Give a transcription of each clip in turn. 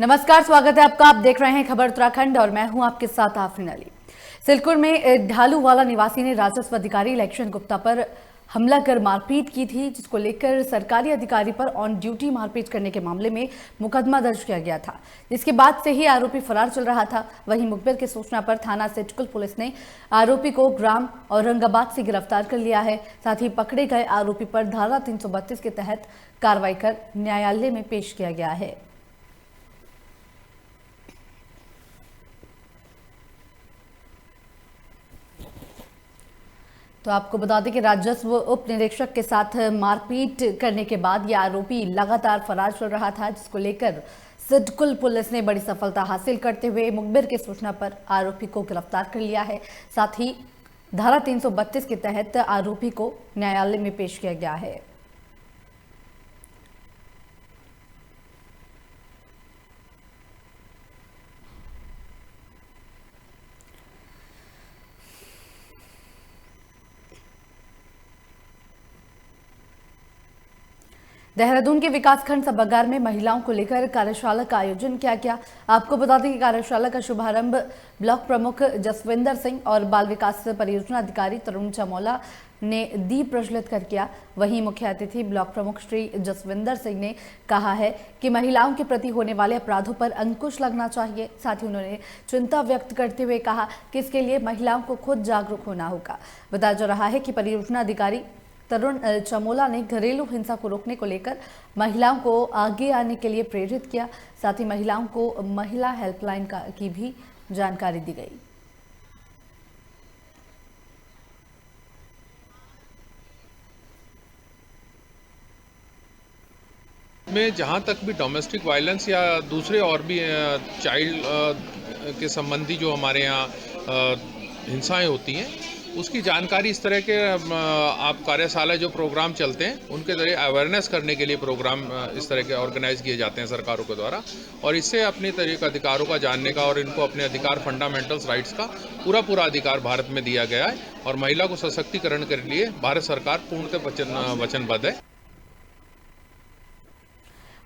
नमस्कार, स्वागत है आपका। आप देख रहे हैं खबर उत्तराखंड और मैं हूं आपके साथ आफरीन अली। सिलकुर में ढालूवाला निवासी ने राजस्व अधिकारी इलेक्शन गुप्ता पर हमला कर मारपीट की थी, जिसको लेकर सरकारी अधिकारी पर ऑन ड्यूटी मारपीट करने के मामले में मुकदमा दर्ज किया गया था, जिसके बाद से ही आरोपी फरार चल रहा था। वहीं मुखबिर की सूचना पर थाना सिडकुल पुलिस ने आरोपी को ग्राम औरंगाबाद से गिरफ्तार कर लिया है। साथ ही पकड़े गए आरोपी पर धारा 332 के तहत कार्रवाई कर न्यायालय में पेश किया गया है। तो आपको बता दें कि राजस्व उप निरीक्षक के साथ मारपीट करने के बाद यह आरोपी लगातार फरार चल रहा था, जिसको लेकर सिडकुल पुलिस ने बड़ी सफलता हासिल करते हुए मुखबिर की सूचना पर आरोपी को गिरफ्तार कर लिया है। साथ ही धारा 332 के तहत आरोपी को न्यायालय में पेश किया गया है। देहरादून के विकासखंड सभागार में महिलाओं को लेकर कार्यशाला का आयोजन किया गया। आपको बता दें कि कार्यशाला का शुभारंभ ब्लॉक प्रमुख जसविंदर सिंह और बाल विकास परियोजना अधिकारी तरुण चमोला ने दीप प्रज्वलित कर किया। वहीं मुख्य अतिथि ब्लॉक प्रमुख श्री जसविंदर सिंह ने कहा है कि महिलाओं के प्रति होने वाले अपराधों पर अंकुश लगना चाहिए। साथ ही उन्होंने चिंता व्यक्त करते हुए कहा कि इसके लिए महिलाओं को खुद जागरूक होना होगा। बताया जा रहा है कि परियोजना अधिकारी तरुण चमोला ने घरेलू हिंसा को रोकने को लेकर महिलाओं को आगे आने के लिए प्रेरित किया। साथ ही महिलाओं को महिला हेल्पलाइन की भी जानकारी दी गई। में जहाँ तक भी डोमेस्टिक वायलेंस या दूसरे और भी चाइल्ड के संबंधी जो हमारे यहाँ हिंसाएं होती हैं, उसकी जानकारी इस तरह के आप कार्यशाला जो प्रोग्राम चलते हैं उनके जरिए अवेयरनेस करने के लिए प्रोग्राम इस तरह के ऑर्गेनाइज किए जाते हैं सरकारों के द्वारा, और इससे अपने तरीके अधिकारों का जानने का और इनको अपने अधिकार फंडामेंटल्स राइट्स का पूरा अधिकार भारत में दिया गया है। और महिला को सशक्तिकरण के लिए भारत सरकार पूर्णतः वचनबद्ध है।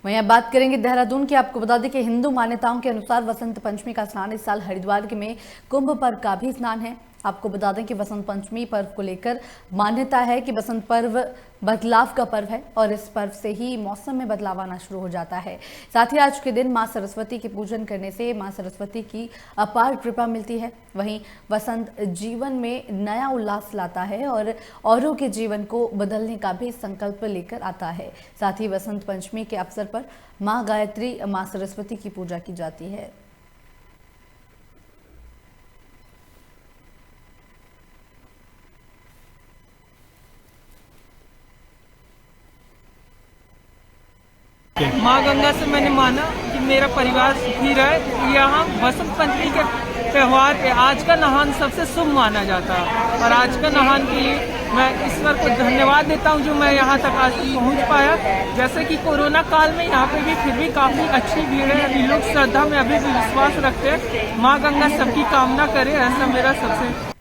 वहीं अब बात करेंगे देहरादून की। आपको बता दें कि हिंदू मान्यताओं के अनुसार वसंत पंचमी का स्नान इस साल हरिद्वार में कुंभ पर्व का भी स्नान है। आपको बता दें कि वसंत पंचमी पर्व को लेकर मान्यता है कि वसंत पर्व बदलाव का पर्व है और इस पर्व से ही मौसम में बदलाव आना शुरू हो जाता है। साथ ही आज के दिन मां सरस्वती के पूजन करने से मां सरस्वती की अपार कृपा मिलती है। वहीं वसंत जीवन में नया उल्लास लाता है और औरों के जीवन को बदलने का भी संकल्प लेकर आता है। साथ ही वसंत पंचमी के अवसर पर मां गायत्री मां सरस्वती की पूजा की जाती है। माँ गंगा से मैंने माना कि मेरा परिवार सुखी रहे। यहाँ वसंत पंचमी के त्यौहार पे आज का नहान सबसे शुभ माना जाता है और आज का नहान के लिए मैं ईश्वर को धन्यवाद देता हूँ जो मैं यहाँ तक आज पहुँच पाया। जैसे कि कोरोना काल में यहाँ पे भी फिर भी काफ़ी अच्छी भीड़ है, अभी लोग श्रद्धा में अभी भी विश्वास रखते हैं। माँ गंगा सबकी कामना करे, ऐसा मेरा सबसे।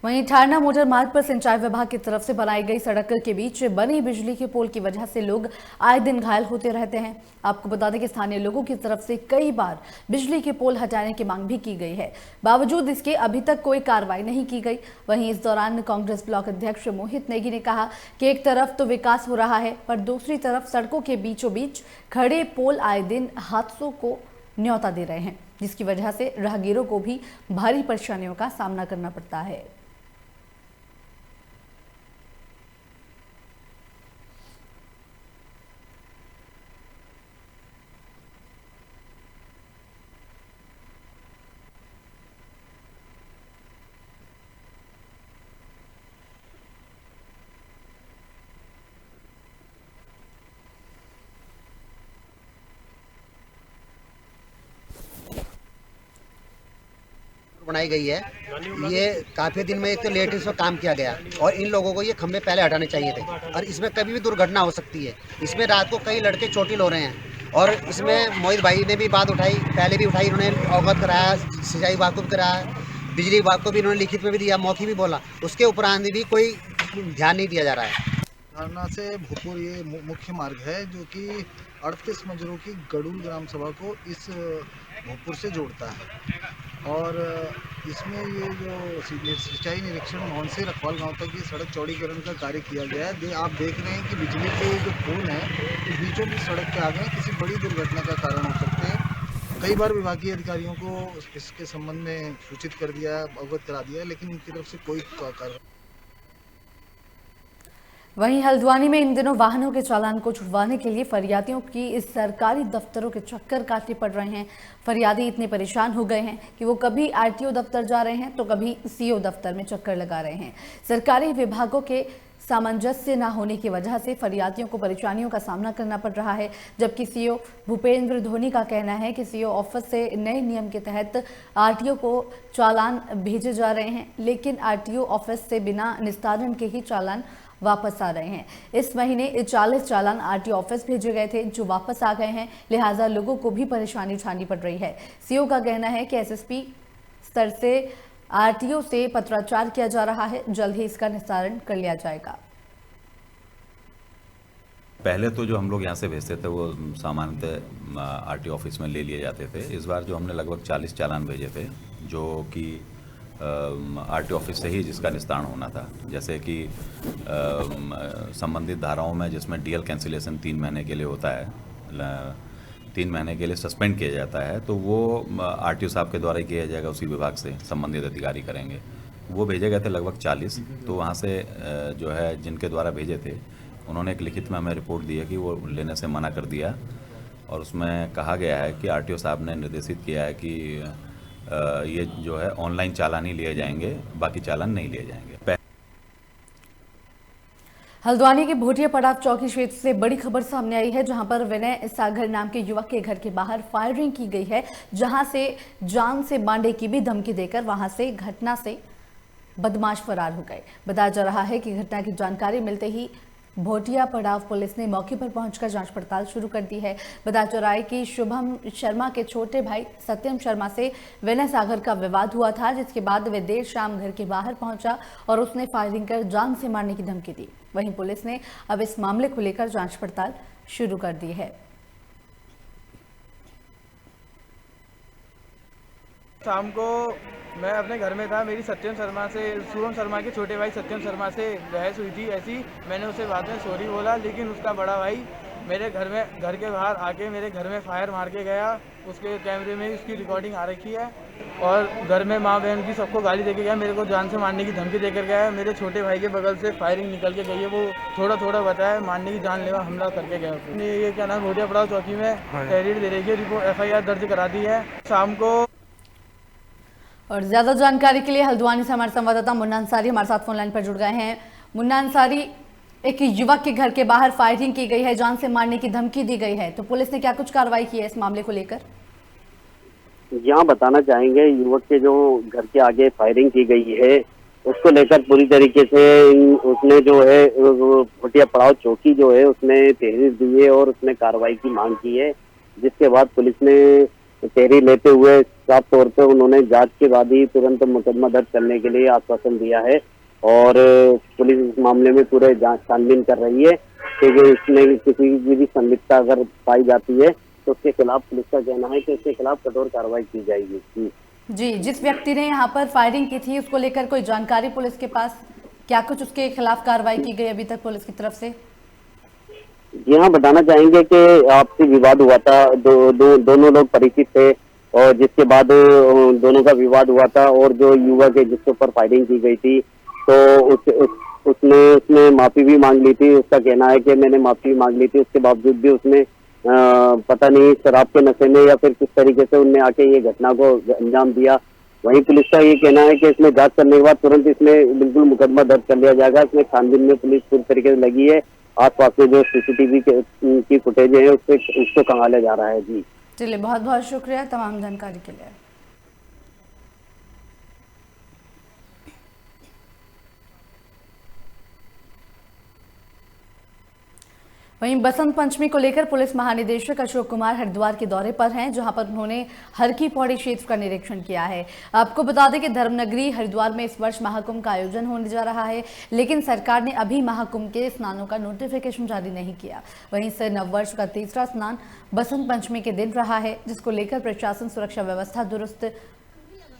वहीं ठारना मोटर मार्ग पर सिंचाई विभाग की तरफ से बनाई गई सड़क के बीच बनी बिजली के पोल की वजह से लोग आए दिन घायल होते रहते हैं। आपको बता दें कि स्थानीय लोगों की तरफ से कई बार बिजली के पोल हटाने की मांग भी की गई है, बावजूद इसके अभी तक कोई कार्रवाई नहीं की गई। वहीं इस दौरान कांग्रेस ब्लॉक अध्यक्ष मोहित नेगी ने कहा कि एक तरफ तो विकास हो रहा है, पर दूसरी तरफ सड़कों के बीचों बीच खड़े पोल आए दिन हादसों को न्योता दे रहे हैं, जिसकी वजह से राहगीरों को भी भारी परेशानियों का सामना करना पड़ता है। बनाई गई है, ये काफी दिन में एक तो लेट इसमें काम किया गया और इन लोगों को ये खंभे पहले हटाने चाहिए थे और इसमें कभी भी दुर्घटना हो सकती है। इसमें रात को कई लड़के चोटिल हो रहे हैं और इसमें मोहित भाई ने भी बात उठाई, पहले भी उठाई, उन्होंने अवगत कराया, सिंचाई विभाग को भी कराया, बिजली विभाग को भी इन्होंने लिखित में भी दिया, मौखिक भी बोला, उसके उपरांत भी कोई ध्यान नहीं दिया जा रहा है। धारणा से भोजपुर ये मुख्य मार्ग है जो कि 38 मजरों की गड़ूल ग्राम सभा को इस भोजपुर से जोड़ता है। और इसमें ये जो सिंचाई निरीक्षण भवन से रखवाल गांव तक ये सड़क चौड़ीकरण का कार्य किया गया है। आप देख रहे हैं कि बिजली के जो पोल हैं ये बीचों बीच सड़क पे आ गए, किसी बड़ी दुर्घटना का कारण हो सकते हैं। कई बार विभागीय अधिकारियों को इसके संबंध में सूचित कर दिया है, अवगत करा दिया है, लेकिन उनकी तरफ से कोई कार्य। वहीं हल्द्वानी में इन दिनों वाहनों के चालान को छुड़वाने के लिए फरियादियों की इस सरकारी दफ्तरों के चक्कर काटने पड़ रहे हैं। फरियादी इतने परेशान हो गए हैं कि वो कभी आरटीओ दफ्तर जा रहे हैं तो कभी सीओ दफ्तर में चक्कर लगा रहे हैं। सरकारी विभागों के सामंजस्य न होने की वजह से फरियादियों को परेशानियों का सामना करना पड़ रहा है। जबकि सीओ भूपेंद्र धोनी का कहना है कि सीओ ऑफिस से नए नियम के तहत आरटीओ को चालान भेजे जा रहे हैं, लेकिन आरटीओ ऑफिस से बिना निस्तारण के ही चालान वापस आ रहे हैं। इस महीने 40 चालान आरटीओ ऑफिस भेजे गए थे जो वापस आ गए हैं, लिहाजा लोगों को भी परेशानी उठानी पड़ रही है। सीओ का कहना है कि एसएसपी स्तर से आरटीओ से पत्राचार किया जा रहा है, जल्द ही इसका निस्तारण कर लिया जाएगा। पहले तो जो हम लोग यहाँ से भेजते थे वो सामान्यतः आरटीओ ऑफिस में ले लिए जाते थे। इस बार जो हमने लगभग 40 चालान भेजे थे जो कि आरटीओ ऑफिस से ही जिसका निस्तारण होना था, जैसे कि संबंधित धाराओं में जिसमें डीएल कैंसिलेशन 3 महीने के लिए होता है, 3 महीने के लिए सस्पेंड किया जाता है, तो वो आरटीओ साहब के द्वारा ही किया जाएगा, उसी विभाग से संबंधित अधिकारी करेंगे। वो भेजे गए थे लगभग 40। तो वहाँ से जो है जिनके द्वारा भेजे थे उन्होंने एक लिखित में हमें रिपोर्ट दी है कि वो लेने से मना कर दिया, और उसमें कहा गया है कि आरटीओ साहब ने निर्देशित किया है कि ये जो है ऑनलाइन चालान ही लिए जाएंगे, बाकी चालान नहीं लिए जाएंगे। हल्द्वानी के भोटिया पड़ाव चौकी क्षेत्र से बड़ी खबर सामने आई है, जहां पर विनय सागर नाम के युवक के घर के बाहर फायरिंग की गई है, जहां से जान से मारने की भी धमकी देकर वहां से घटना से बदमाश फरार हो गए। बताया जा रहा है कि घटना की जानकारी मिलते ही भोटिया पड़ाव पुलिस ने मौके पर पहुंचकर जांच पड़ताल शुरू कर दी है। बताया जा रहा है कि शुभम शर्मा के छोटे भाई सत्यम शर्मा से विनय सागर का विवाद हुआ था, जिसके बाद वे देर शाम घर के बाहर पहुंचा और उसने फायरिंग कर जान से मारने की धमकी दी। वहीं पुलिस ने अब इस मामले को लेकर जांच पड़ताल शुरू कर दी है। शाम को मैं अपने घर में था, मेरी सत्यम शर्मा से, शुभम शर्मा के छोटे भाई सत्यम शर्मा से बहस हुई थी। ऐसी मैंने उसे बाद में सॉरी बोला, लेकिन उसका बड़ा भाई मेरे घर के बाहर आके मेरे घर में फायर मार के गया। उसके कैमरे में उसकी रिकॉर्डिंग आ रखी है, और घर में माँ बहन की सबको गाली देके गया, मेरे को जान से मारने की धमकी देकर गया है। मेरे छोटे भाई के बगल से फायरिंग निकल के गई है, वो थोड़ा थोड़ा बताया, मारने की जानलेवा हमला करके गया। ये क्या नाम, भोटिया पड़ाव चौकी में तहरीर दे रही है, रिपोर्ट FIR दर्ज करा दी है शाम को। और ज्यादा जानकारी के लिए हल्द्वानी से हमारे संवाददाता मुन्ना अंसारी हमारे साथ फोन लाइन पर जुड़ गए हैं। मुन्ना अंसारी, एक युवक के घर के बाहर फायरिंग की गई है, जान से मारने की धमकी दी गई है, तो पुलिस ने क्या कुछ कार्रवाई की है इस मामले को लेकर? यहाँ बताना चाहेंगे, युवक के जो घर के आगे फायरिंग की गई है उसको लेकर पूरी तरीके से उसने जो है भोटिया पड़ाव चौकी जो है उसने तहरीर दी है और उसने कार्रवाई की मांग की है, जिसके बाद पुलिस ने तहरीर लेते हुए साफ तौर पे उन्होंने जांच के बाद ही तुरंत मुकदमा दर्ज करने के लिए आश्वासन दिया है। और पुलिस इस मामले में पूरे जांच छानबीन कर रही है, क्योंकि इसमें किसी की भी संलिप्तता अगर पाई जाती है तो उसके खिलाफ पुलिस का कहना है कि उसके खिलाफ कठोर कार्रवाई की जाएगी। जी, जिस व्यक्ति ने यहाँ पर फायरिंग की थी उसको लेकर कोई जानकारी पुलिस के पास, क्या कुछ उसके खिलाफ कार्रवाई की गई अभी तक पुलिस की तरफ से? जी हाँ, बताना चाहेंगे कि आपसी विवाद हुआ था, दोनों लोग परिचित थे, और जिसके बाद दोनों का विवाद हुआ था, और जो युवक है जिसके ऊपर फायरिंग की गई थी तो उसने माफी भी मांग ली थी। उसका कहना है कि मैंने माफी मांग ली थी, उसके बावजूद भी उसने पता नहीं शराब के नशे में या फिर किस तरीके से उनने आके ये घटना को अंजाम दिया। वहीं पुलिस का ये कहना है कि इसमें जांच करने के बाद तुरंत इसमें बिल्कुल मुकदमा दर्ज कर लिया जाएगा। इसमें छानबीन में पुलिस पूरी तरीके से लगी है, आसपास में जो CCTV की फुटेज है उसको खंगाला जा रहा है। जी चलिए, बहुत बहुत शुक्रिया तमाम जानकारी के लिए। वहीं बसंत पंचमी को लेकर पुलिस महानिदेशक अशोक कुमार हरिद्वार के दौरे पर हैं, जहां पर उन्होंने हर की पौड़ी क्षेत्र का निरीक्षण किया है। आपको बता दें कि धर्मनगरी हरिद्वार में इस वर्ष महाकुंभ का आयोजन होने जा रहा है, लेकिन सरकार ने अभी महाकुंभ के स्नानों का नोटिफिकेशन जारी नहीं किया। वहीं से नववर्ष का तीसरा स्नान बसंत पंचमी के दिन रहा है, जिसको लेकर प्रशासन सुरक्षा व्यवस्था दुरुस्त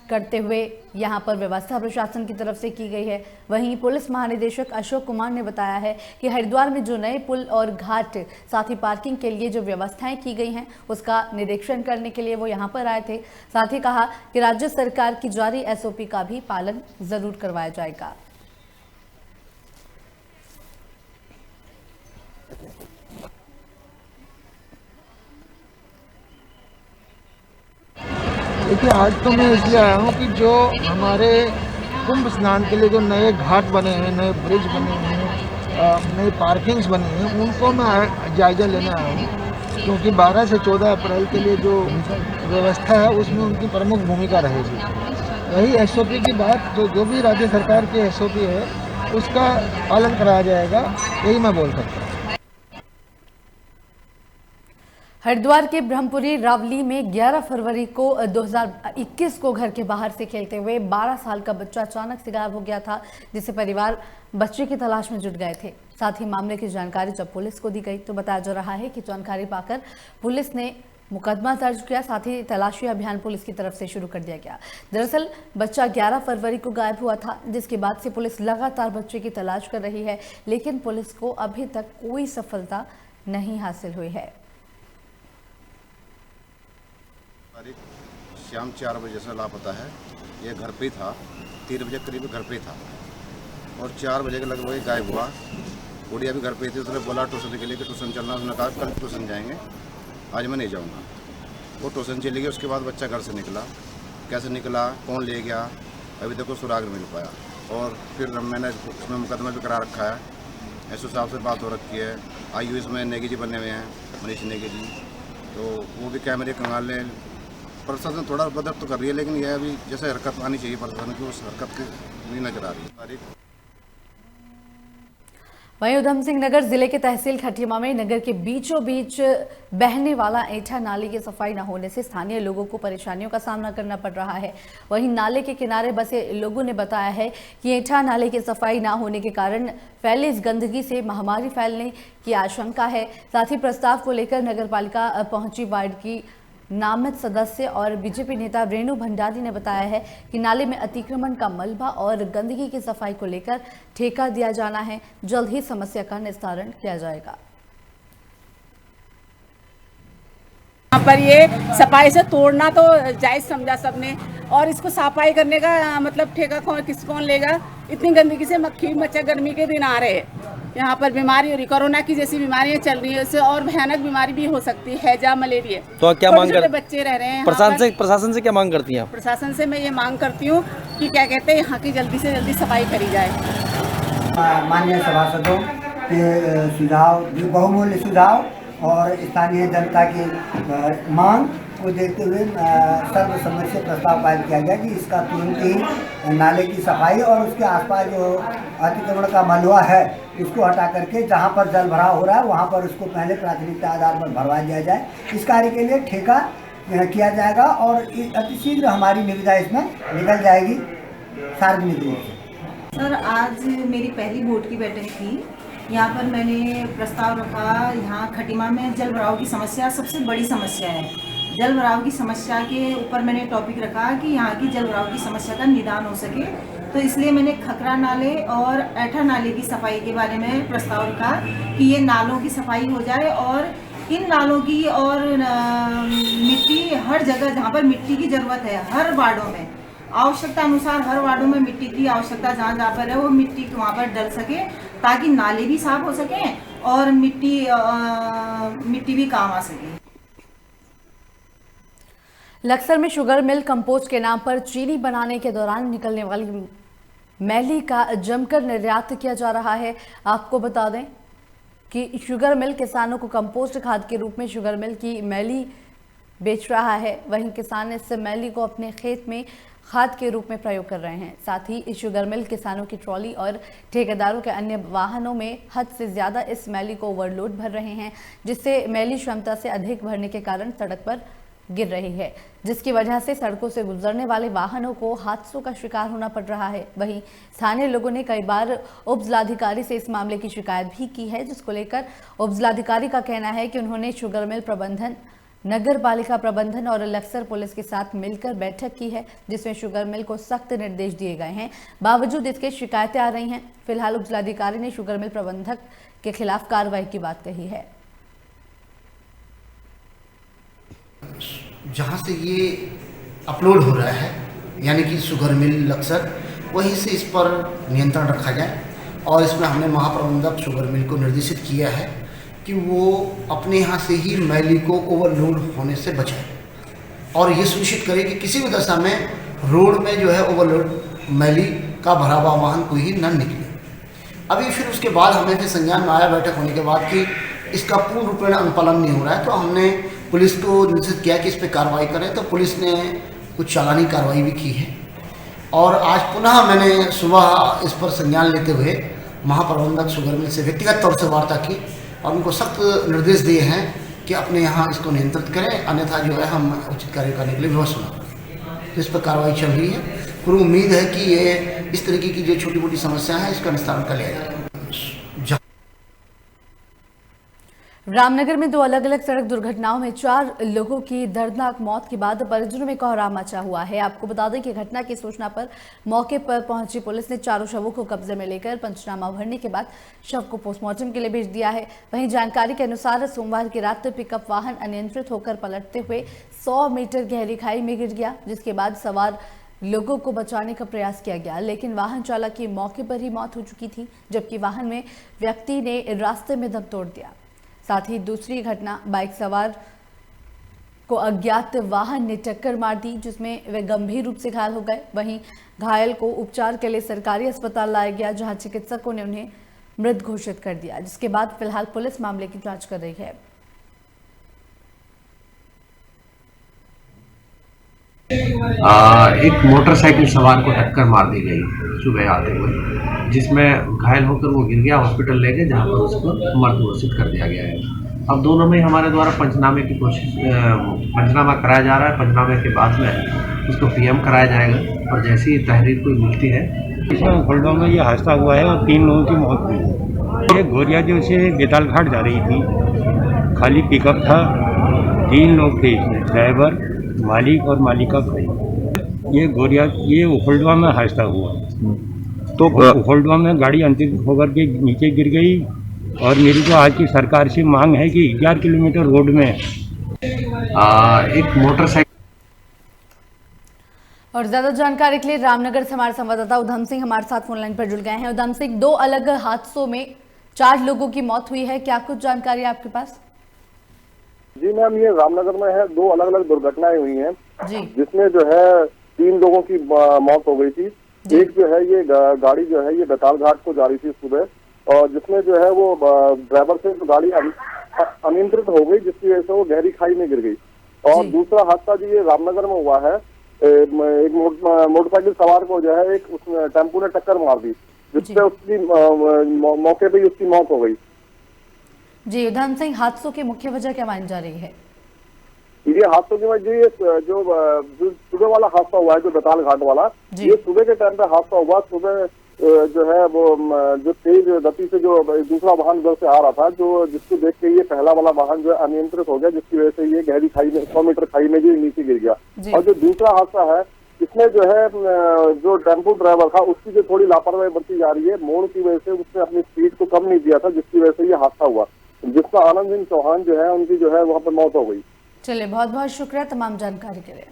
करते हुए यहां पर व्यवस्था प्रशासन की तरफ से की गई है। वहीं पुलिस महानिदेशक अशोक कुमार ने बताया है कि हरिद्वार में जो नए पुल और घाट साथ ही पार्किंग के लिए जो व्यवस्थाएं की गई हैं उसका निरीक्षण करने के लिए वो यहां पर आए थे। साथ ही कहा कि राज्य सरकार की जारी SOP का भी पालन जरूर करवाया जाएगा। देखिए, आज तो मैं इसलिए आया हूँ कि जो हमारे कुंभ स्नान के लिए जो नए घाट बने हैं, नए ब्रिज बने हैं, नई पार्किंग्स बनी हैं, उनको मैं जायज़ा लेने आया हूँ, क्योंकि 12 से 14 अप्रैल के लिए जो व्यवस्था है उसमें उनकी प्रमुख भूमिका रहेगी। वही SOP की बात, जो भी राज्य सरकार की SOP है उसका पालन कराया जाएगा, यही मैं बोल सकता हूँ। हरिद्वार के ब्रह्मपुरी रावली में 11 फरवरी को 2021 को घर के बाहर से खेलते हुए 12 साल का बच्चा अचानक से गायब हो गया था, जिसे परिवार बच्चे की तलाश में जुट गए थे। साथ ही मामले की जानकारी जब पुलिस को दी गई तो बताया जा रहा है कि जानकारी पाकर पुलिस ने मुकदमा दर्ज किया, साथ ही तलाशी अभियान पुलिस की तरफ से शुरू कर दिया गया। दरअसल बच्चा 11 फरवरी को गायब हुआ था, जिसके बाद से पुलिस लगातार बच्चे की तलाश कर रही है, लेकिन पुलिस को अभी तक कोई सफलता नहीं हासिल हुई है। शाम 4 बजे से लापता है। ये घर पे ही था, 3 बजे करीब घर पे ही था और 4 बजे के लगभग गायब हुआ। गुड़िया भी घर पे थी, उसने बोला ट्यूशन के लिए कि ट्यूशन चलना, उसने कहा कल ट्यूशन जाएंगे, आज मैं नहीं जाऊंगा। वो ट्यूशन चली गई। उसके बाद बच्चा घर से निकला, कैसे निकला, कौन ले गया, अभी तक को सुराग नहीं मिल पाया। और फिर मैंने उसमें मुकदमा भी करा रखा है, SO साहब से बात हो रखी है। IUS में नेगी जी बने हुए हैं, मनीष नेगी जी, तो वो भी कैमरे कंगाल ले। प्रशासन थोड़ा मदद तो कर रही है, लेकिन यह अभी जैसे हरकत आनी चाहिए प्रशासन की, उस हरकत की नहीं नजर आ रही है। वहीं उधम सिंह नगर जिले के तहसील खटीमा में नगर के बीचों बीच बहने वाला ऐंठा नाले की सफाई न होने से स्थानीय लोगों को परेशानियों का सामना करना पड़ रहा है। वहीं नाले के किनारे बसे लोगों ने बताया है कि ऐंठा नाले की सफाई न होने के कारण फैले इस गंदगी से महामारी फैलने की आशंका है। साथ ही प्रस्ताव को लेकर नगरपालिका पहुंची वार्ड की नामित सदस्य और बीजेपी नेता रेणु भंडारी ने बताया है कि नाले में अतिक्रमण का मलबा और गंदगी की सफाई को लेकर ठेका दिया जाना है, जल्द ही समस्या का निस्तारण किया जाएगा। यहाँ पर ये सफाई से तोड़ना तो जायज समझा सबने, और इसको सफाई करने का मतलब ठेका कौन लेगा। इतनी गंदगी से मक्खी मच्छर गर्मी के दिन आ रहे हैं, यहाँ पर बीमारी हो रही, कोरोना की जैसी बीमारियां चल रही है, उससे और भयानक बीमारी भी हो सकती है, हैजा मलेरिया। तो क्या मांग करते बच्चे रह रहे हैं प्रशासन से क्या मांग करती हैं? प्रशासन से मैं ये मांग करती हूँ कि क्या कहते हैं, यहाँ की जल्दी से जल्दी सफाई करी जाए। माननीय सभासदों के सुझाव, बहुमूल्य सुझाव और स्थानीय जनता की मांग को देखते हुए सर्वसम्मति से प्रस्ताव पारित किया गया कि इसका तुरंत ही नाले की सफाई और उसके आसपास जो अतिक्रमण का मलबा है उसको हटा करके जहां पर जल भराव हो रहा है वहां पर उसको पहले प्राथमिकता आधार पर भरवा दिया जाए। इस कार्य के लिए ठेका किया जाएगा और अतिशीघ्र हमारी निविदा इसमें निकल जाएगी सार्वजनिक रूप से। सर, आज मेरी पहली बोर्ड की बैठक थी। यहाँ पर मैंने प्रस्ताव रखा, यहाँ खटीमा में जल भराव की समस्या सबसे बड़ी समस्या है। जल भराव की समस्या के ऊपर मैंने टॉपिक रखा कि यहाँ की जल भराव की समस्या का निदान हो सके, तो इसलिए मैंने खखरा नाले और ऐठा नाले की सफाई के बारे में प्रस्ताव रखा कि ये नालों की सफाई हो जाए और इन नालों की और मिट्टी हर जगह जहाँ पर मिट्टी की ज़रूरत है, हर वार्डों में आवश्यकता अनुसार हर वार्डों में मिट्टी की आवश्यकता जहाँ जहाँ पर है वो मिट्टी वहाँ पर डल सके, ताकि नाले भी साफ हो सकें और मिट्टी भी काम आ सके। लक्सर में शुगर मिल कंपोस्ट के नाम पर चीनी बनाने के दौरान निकलने वाली मैली का जमकर निर्यात किया जा रहा है। आपको बता दें कि शुगर मिल किसानों को कंपोस्ट खाद के रूप में शुगर मिल की मैली बेच रहा है। वहीं किसान इस मैली को अपने खेत में खाद के रूप में प्रयोग कर रहे हैं। साथ ही इस शुगर मिल किसानों की ट्रॉली और ठेकेदारों के अन्य वाहनों में हद से ज्यादा इस मैली को ओवरलोड भर रहे हैं, जिससे मैली क्षमता से अधिक भरने के कारण सड़क पर गिर रही है, जिसकी वजह से सड़कों से गुजरने वाले वाहनों को हादसों का शिकार होना पड़ रहा है। वहीं स्थानीय लोगों ने कई बार उप जिलाधिकारी से इस मामले की शिकायत भी की है, जिसको लेकर उप जिलाधिकारी का कहना है कि उन्होंने शुगर मिल प्रबंधन, नगर पालिका प्रबंधन और लक्सर पुलिस के साथ मिलकर बैठक की है, जिसमें शुगर मिल को सख्त निर्देश दिए गए हैं। बावजूद इसके शिकायतें आ रही हैं। फिलहाल उप जिलाधिकारी ने शुगर मिल प्रबंधक के खिलाफ कार्रवाई की बात कही है। जहाँ से ये अपलोड हो रहा है, यानी कि शुगर मिल लक्सर, वहीं से इस पर नियंत्रण रखा जाए। और इसमें हमने महाप्रबंधक शुगर मिल को निर्देशित किया है कि वो अपने यहाँ से ही मैली को ओवरलोड होने से बचाए और ये सुनिश्चित करे कि किसी भी दशा में रोड में जो है ओवरलोड मैली का भरा हुआ वाहन कोई ही न निकले। अभी फिर उसके बाद हमें फिर संज्ञान में आया बैठक होने के बाद कि इसका पूर्ण रूपेण अनुपालन नहीं हो रहा है, तो हमने पुलिस को निर्देशित किया कि इस पर कार्रवाई करें। तो पुलिस ने कुछ चालानी कार्रवाई भी की है और आज पुनः मैंने सुबह इस पर संज्ञान लेते हुए महाप्रबंधक शुगर मिल से व्यक्तिगत तौर से वार्ता की और उनको सख्त निर्देश दिए हैं कि अपने यहाँ इसको नियंत्रित करें, अन्यथा जो है हम उचित कार्य करने के लिए विवश होना। तो इस पर कार्रवाई चल रही है। पूरी उम्मीद है कि ये इस तरीके की जो छोटी मोटी समस्या है इसका निस्तारण कर लिया जाएगा। रामनगर में 2 अलग अलग सड़क दुर्घटनाओं में 4 लोगों की दर्दनाक मौत के बाद परिजनों में कोहराम मचा हुआ है। आपको बता दें कि घटना की सूचना पर मौके पर पहुंची पुलिस ने चारों शवों को कब्जे में लेकर पंचनामा भरने के बाद शव को पोस्टमार्टम के लिए भेज दिया है। वहीं जानकारी के अनुसार सोमवार की रात पिकअप वाहन अनियंत्रित होकर पलटते हुए 100 मीटर गहरी खाई में गिर गया, जिसके बाद सवार लोगों को बचाने का प्रयास किया गया, लेकिन वाहन चालक की मौके पर ही मौत हो चुकी थी, जबकि वाहन में व्यक्ति ने रास्ते में दम तोड़ दिया। साथ ही दूसरी घटना, बाइक सवार को अज्ञात वाहन ने टक्कर मार दी, जिसमें वे गंभीर रूप से घायल हो गए। वहीं घायल को उपचार के लिए सरकारी अस्पताल लाया गया, जहां चिकित्सकों ने उन्हें मृत घोषित कर दिया, जिसके बाद फिलहाल पुलिस मामले की जांच कर रही है। एक मोटरसाइकिल सवार को टक्कर मार दी गई सुबह आते हुए, जिसमें घायल होकर वो गिर गया, हॉस्पिटल ले गए, जहाँ पर उसको मृत घोषित कर दिया गया है। अब दोनों में हमारे द्वारा पंचनामे की कोशिश, पंचनामा कराया जा रहा है। पंचनामे के बाद में उसको पीएम कराया जाएगा और जैसी तहरीर कोई मिलती है। इसमें फुलडा में ये हादसा हुआ है और 3 लोगों की मौत हुई। ये घोरिया जो से बेताल घाट जा रही थी, खाली पिकअप था, 3 लोग थे इसमें, ड्राइवर, मालिक और मालिका भाई। ये घोरिया, ये उफलडवा में हादसा हुआ, तो उफलडवा में गाड़ी अंतरित होकर के नीचे गिर गई। और मेरी तो आज की सरकार से मांग है कि 11 किलोमीटर रोड में एक मोटरसाइकिल। और ज्यादा जानकारी के लिए रामनगर से हमारे संवाददाता उधम सिंह हमारे साथ फोन लाइन पर जुड़ गए हैं। उधम सिंह, 2 अलग हादसों में 4 लोगों की मौत हुई है, क्या कुछ जानकारी है आपके पास? जी मैम, ये रामनगर में है, 2 अलग अलग दुर्घटनाएं हुई हैं, जिसमें जो है 3 लोगों की मौत हो गई थी। एक जो है ये गाड़ी जो है ये बेताल घाट को जा रही थी सुबह, और जिसमें जो है वो ड्राइवर से तो गाड़ी अनियंत्रित हो गई, जिसकी वजह से वो गहरी खाई में गिर गई। और दूसरा हादसा जो ये रामनगर में हुआ है, एक मोटरसाइकिल सवार को जो है एक टेम्पो ने टक्कर मार दी, जिससे उसकी मौके पे ही उसकी मौत हो गई। जी उधम सिंह, हादसों की मुख्य वजह क्या मानी जा रही है? ये हादसों की वजह जो सुबह वाला हादसा हुआ है, जो बेताल घाट वाला, ये सुबह के टाइम पे हादसा हुआ। सुबह जो है वो जो तेज गति से जो दूसरा वाहन उधर से आ रहा था, जो जिसको देख के ये पहला वाला वाहन जो है अनियंत्रित हो गया, जिसकी वजह से ये गहरी खाई में 100 मीटर खाई में जो नीचे गिर गया। और जो दूसरा हादसा है, इसमें जो है जो टेम्पो ड्राइवर था उसकी जो थोड़ी लापरवाही बरती जा रही है, मोड़ की वजह से उसने अपनी स्पीड को कम नहीं दिया था, जिसकी वजह से ये हादसा हुआ, जिसका आनंद सिंह चौहान जो है उनकी जो है वहाँ पर मौत हो गई। चलिए, बहुत बहुत शुक्रिया तमाम जानकारी के लिए।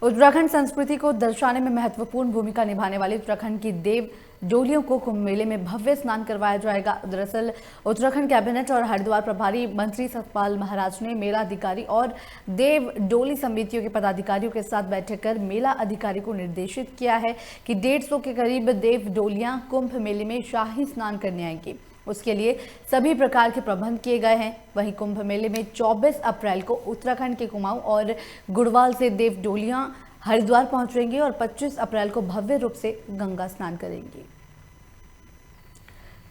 उत्तराखंड संस्कृति को दर्शाने में महत्वपूर्ण भूमिका निभाने वाली उत्तराखंड की देव डोलियों को कुंभ मेले में भव्य स्नान करवाया जाएगा। दरअसल उत्तराखंड कैबिनेट और हरिद्वार प्रभारी मंत्री सतपाल महाराज ने मेला अधिकारी और देव डोली समितियों के पदाधिकारियों के साथ बैठक कर मेला अधिकारी को निर्देशित किया है कि 150 के करीब देव डोलियां कुंभ मेले में शाही स्नान करने आएंगी। उसके लिए सभी प्रकार के प्रबंध किए गए हैं। वहीं कुंभ मेले में 24 अप्रैल को उत्तराखंड के कुमाऊं और गुड़वाल से देव डोलियां हरिद्वार पहुंचेंगी और 25 अप्रैल को भव्य रूप से गंगा स्नान करेंगी।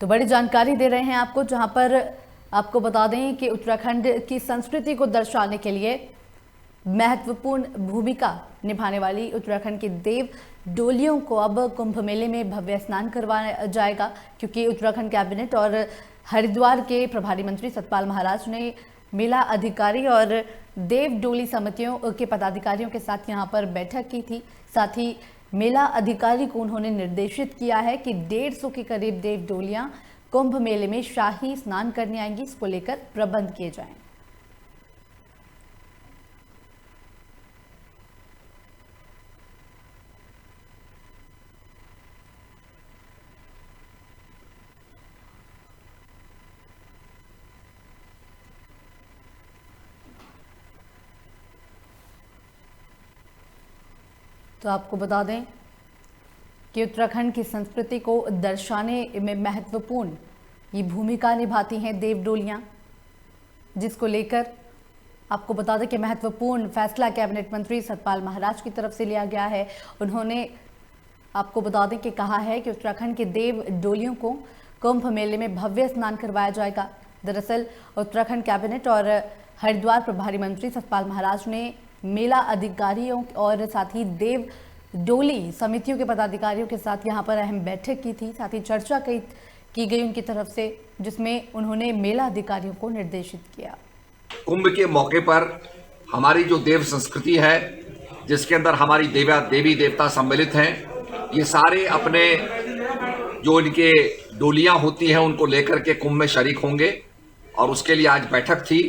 तो बड़ी जानकारी दे रहे हैं आपको, जहां पर आपको बता दें कि उत्तराखंड की संस्कृति को दर्शाने के लिए महत्वपूर्ण भूमिका निभाने वाली उत्तराखंड की देव डोलियों को अब कुंभ मेले में भव्य स्नान करवाया जाएगा, क्योंकि उत्तराखंड कैबिनेट और हरिद्वार के प्रभारी मंत्री सतपाल महाराज ने मेला अधिकारी और देव डोली समितियों के पदाधिकारियों के साथ यहां पर बैठक की थी। साथ ही मेला अधिकारी को उन्होंने निर्देशित किया है कि 150 के करीब देव डोलियां कुंभ मेले में शाही स्नान करने आएंगी, इसको लेकर प्रबंध किए जाएं। तो आपको बता दें कि उत्तराखंड की संस्कृति को दर्शाने में महत्वपूर्ण ये भूमिका निभाती हैं देव डोलियां, जिसको लेकर आपको बता दें कि महत्वपूर्ण फैसला कैबिनेट मंत्री सतपाल महाराज की तरफ से लिया गया है। उन्होंने आपको बता दें कि कहा है कि उत्तराखंड के देव डोलियों को कुंभ मेले में भव्य स्नान करवाया जाएगा। दरअसल उत्तराखंड कैबिनेट और हरिद्वार प्रभारी मंत्री सतपाल महाराज ने मेला अधिकारियों और साथ ही देव डोली समितियों के पदाधिकारियों के साथ यहां पर अहम बैठक की थी। साथ ही चर्चा की गई उनकी तरफ से, जिसमें उन्होंने मेला अधिकारियों को निर्देशित किया। कुंभ के मौके पर हमारी जो देव संस्कृति है, जिसके अंदर हमारी देवी देवता सम्मिलित हैं, ये सारे अपने जो इनके डोलियां होती हैं उनको लेकर के कुंभ में शरीक होंगे। और उसके लिए आज बैठक थी,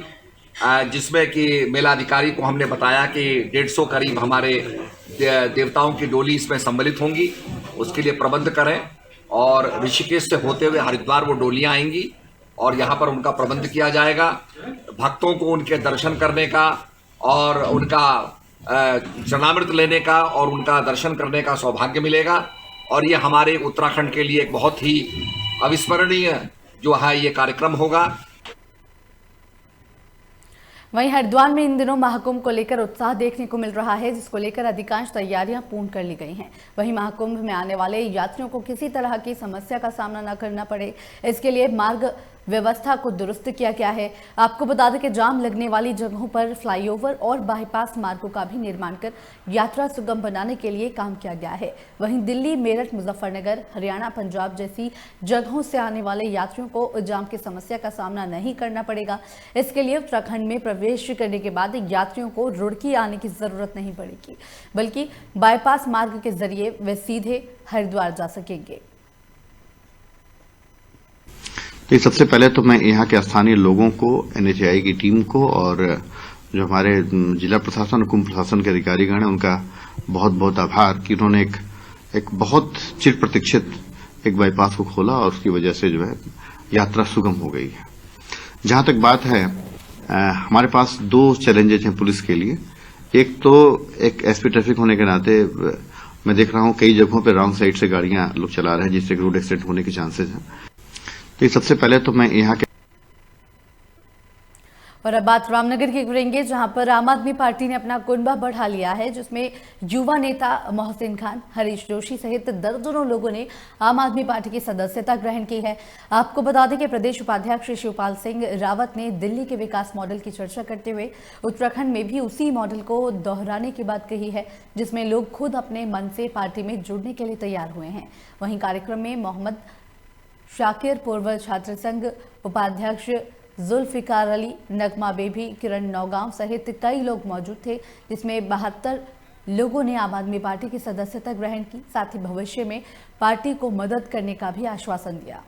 जिसमें कि मेला अधिकारी को हमने बताया कि 150 करीब हमारे देवताओं की डोली इसमें सम्मिलित होंगी, उसके लिए प्रबंध करें। और ऋषिकेश से होते हुए हरिद्वार वो डोलियां आएंगी और यहाँ पर उनका प्रबंध किया जाएगा। भक्तों को उनके दर्शन करने का और उनका चरणामृत लेने का और उनका दर्शन करने का सौभाग्य मिलेगा। और ये हमारे उत्तराखंड के लिए एक बहुत ही अविस्मरणीय जो है ये कार्यक्रम होगा। वहीं हरिद्वार में इन दिनों महाकुंभ को लेकर उत्साह देखने को मिल रहा है, जिसको लेकर अधिकांश तैयारियां पूर्ण कर ली गई हैं। वहीं महाकुंभ में आने वाले यात्रियों को किसी तरह की समस्या का सामना न करना पड़े, इसके लिए मार्ग व्यवस्था को दुरुस्त किया गया है। आपको बता दें कि जाम लगने वाली जगहों पर फ्लाईओवर और बाईपास मार्गों का भी निर्माण कर यात्रा सुगम बनाने के लिए काम किया गया है। वहीं दिल्ली, मेरठ, मुजफ्फरनगर, हरियाणा, पंजाब जैसी जगहों से आने वाले यात्रियों को जाम की समस्या का सामना नहीं करना पड़ेगा। इसके लिए उत्तराखंड में प्रवेश करने के बाद यात्रियों को रुड़की आने की जरूरत नहीं पड़ेगी, बल्कि बाईपास मार्ग के जरिए वे सीधे हरिद्वार जा सकेंगे। तो सबसे पहले तो मैं यहाँ के स्थानीय लोगों को, NHAI की टीम को और जो हमारे जिला प्रशासन और कुंभ प्रशासन के अधिकारीगण हैं उनका बहुत बहुत आभार कि उन्होंने एक बहुत चिर प्रतीक्षित एक बाईपास को खोला और उसकी वजह से जो है यात्रा सुगम हो गई है। जहां तक बात है, हमारे पास 2 चैलेंजेज हैं पुलिस के लिए। एक तो एक SP ट्रैफिक होने के नाते मैं देख रहा हूं कई जगहों पर रॉन्ग साइड से गाड़ियां लोग चला रहे हैं, जिससे रोड एक्सीडेंट होने के चांसेस हैं। तो सबसे पहले तो मैं यहाँ के और अब बात रामनगर की करेंगे, जहां पर आम आदमी पार्टी ने अपना कुनबा बढ़ा लिया है, जिसमें युवा नेता मोहसिन खान, हरीश जोशी सहित दर्जनों लोगों ने आम आदमी पार्टी की सदस्यता ग्रहण की है। आपको बता दें कि प्रदेश उपाध्यक्ष शिवपाल सिंह रावत ने दिल्ली के विकास मॉडल की चर्चा करते हुए उत्तराखंड में भी उसी मॉडल को दोहराने की बात कही है, जिसमें लोग खुद अपने मन से पार्टी में जुड़ने के लिए तैयार हुए हैं। वहीं कार्यक्रम में मोहम्मद शाकिर, पूर्व छात्र संघ उपाध्यक्ष जुल्फिकार अली, नगमा बेबी, किरण नौगांव सहित कई लोग मौजूद थे, जिसमें 72 लोगों ने आम आदमी पार्टी की सदस्यता ग्रहण की। साथ ही भविष्य में पार्टी को मदद करने का भी आश्वासन दिया।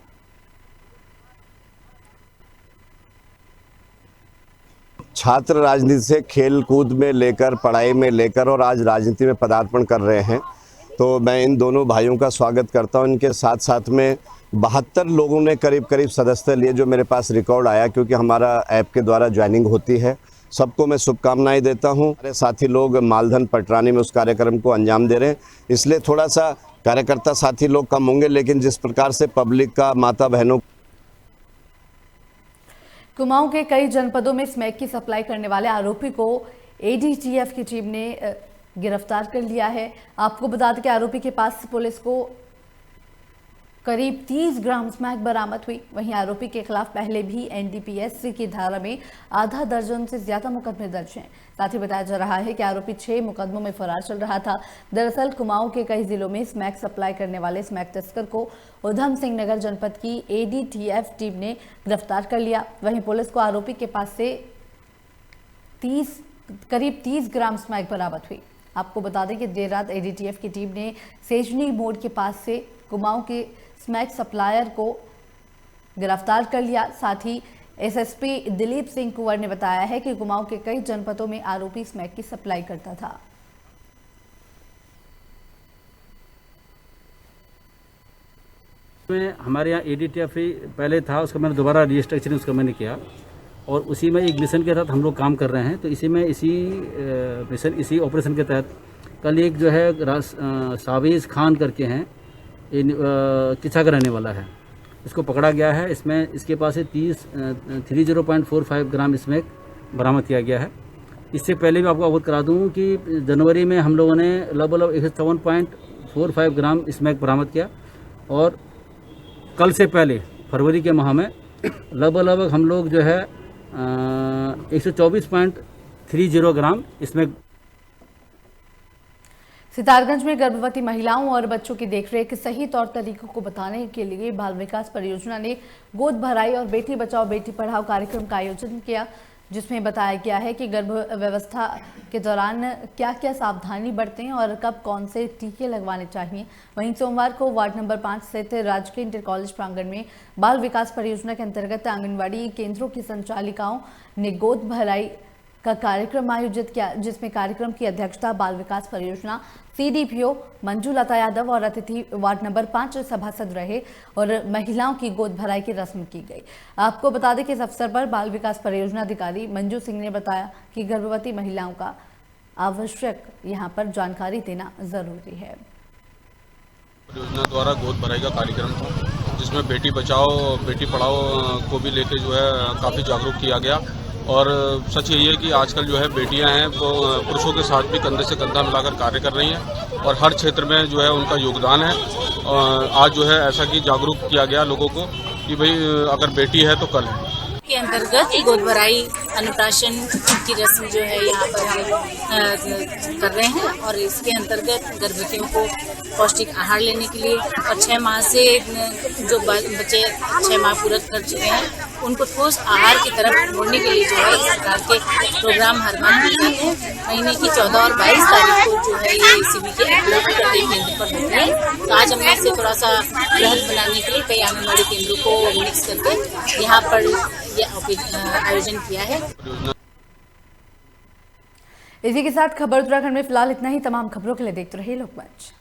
छात्र राजनीति से खेल कूद में लेकर, पढ़ाई में लेकर और आज राजनीति में पदार्पण कर रहे हैं, तो मैं इन दोनों भाइयों का स्वागत करता हूं। इनके साथ साथ में 72 लोगों ने करीब सदस्यता लिए, जो मेरे पास रिकॉर्ड आया, क्योंकि हमारा ऐप के द्वारा ज्वाइनिंग होती है। सबको मैं शुभकामनाएं देता हूं। हमारे साथी लोग मालधन पटरानी में उस कार्यक्रम को अंजाम दे रहे हैं, इसलिए थोड़ा सा कार्यकर्ता साथी लोग कम होंगे, लेकिन जिस प्रकार से पब्लिक का, माता बहनों कुमाऊं के कई जनपदों में स्मैक की सप्लाई करने वाले आरोपी को एडीटीएफ की टीम ने गिरफ्तार कर लिया है। आपको बता दें कि आरोपी के पास पुलिस को करीब 30 ग्राम स्मैक बरामद हुई। वहीं आरोपी के खिलाफ पहले भी एनडीपीएस की धारा में आधा दर्जन से ज्यादा मुकदमे दर्ज हैं। साथ ही बताया जा रहा है कि आरोपी 6 मुकदमों में फरार चल रहा था। दरअसल कुमाऊं के कई जिलों में स्मैक सप्लाई करने वाले स्मैक तस्कर को उधम सिंह नगर जनपद की एडीटीएफ टीम ने गिरफ्तार कर लिया। वहीं पुलिस को आरोपी के पास से करीब 30 ग्राम स्मैक बरामद हुई। आपको बता दें कि देर रात एडीटीएफ की टीम ने सेजनी मोड़ के पास से कुमाऊं के स्मैक सप्लायर को गिरफ्तार कर लिया। साथ ही एसएसपी दिलीप सिंह कुंवर ने बताया है कि कुमाऊं के कई जनपदों में आरोपी स्मैक की सप्लाई करता था। हमारे यहाँ एडीटीएफ पहले था, उसका मैंने दोबारा रजिस्ट्रेशन उसका मैंने किया और उसी में एक मिशन के तहत हम लोग काम कर रहे हैं। तो इसी ऑपरेशन के तहत कल एक जो है सावेज खान करके हैं, किच्छा का रहने वाला है, इसको पकड़ा गया है। इसमें इसके पास से 30.45 ग्राम स्मैक बरामद किया गया है। इससे पहले भी आपको अवगत करा दूं कि जनवरी में हम लोगों ने लगभग 157.45 ग्राम स्मैक बरामद किया और कल से पहले फरवरी के माह में लगभग हम लोग जो है 124.30 ग्राम स्मैक। सितारगंज में गर्भवती महिलाओं और बच्चों की देखरेख सही तौर तरीकों को बताने के लिए बाल विकास परियोजना ने गोद भराई और बेटी बचाओ बेटी पढ़ाओ कार्यक्रम का आयोजन किया, जिसमें बताया गया है कि गर्भ व्यवस्था के दौरान क्या क्या सावधानी बरतें और कब कौन से टीके लगवाने चाहिए। वहीं सोमवार को वार्ड नंबर 5 स्थित राजकीय इंटर कॉलेज प्रांगण में बाल विकास परियोजना के अंतर्गत आंगनबाड़ी केंद्रों की संचालिकाओं ने गोद भराई का कार्यक्रम आयोजित किया, जिसमें कार्यक्रम की अध्यक्षता बाल विकास परियोजना सीडीपीओ मंजू लता यादव और अतिथि वार्ड नंबर 5 सभासद रहे और महिलाओं की गोद भराई की रस्म की गई। आपको बता दें कि इस अवसर पर बाल विकास परियोजना अधिकारी मंजू सिंह ने बताया कि गर्भवती महिलाओं का आवश्यक यहां पर जानकारी देना जरूरी है। परियोजना द्वारा गोद भराई का कार्यक्रम था, जिसमें बेटी बचाओ बेटी पढ़ाओ को भी लेकर जो है काफ़ी जागरूक किया गया। और सच यही है कि आजकल जो है बेटियां हैं वो पुरुषों के साथ भी कंधे से कंधा मिलाकर कार्य कर रही हैं और हर क्षेत्र में जो है उनका योगदान है। आज जो है ऐसा कि जागरूक किया गया लोगों को कि भाई अगर बेटी है तो कल है। के अंतर्गत गोद भराई अन्नप्राशन की रस्म जो है यहाँ पर हम कर रहे हैं और इसके अंतर्गत गर्भवतियों को पौष्टिक आहार लेने के लिए और 6 माह से जो बच्चे 6 माह पूरा कर चुके हैं उनको ठोस आहार की तरफ मोड़ने के लिए जो है सरकार के प्रोग्राम हर माह मिल जाते हैं। महीने की 14 और 22 तारीख को जो है ये सीबी के प्रत्येक केंद्र पर होते हैं। तो आज हमने इसे थोड़ा सा बृहद बनाने के लिए कई आंगनबाड़ी केंद्रों को मिक्स करके यहाँ पर आयोजन किया है। इसी के साथ खबर उत्तराखंड में फिलहाल इतना ही। तमाम खबरों के लिए देखते रहिए लोकमंच।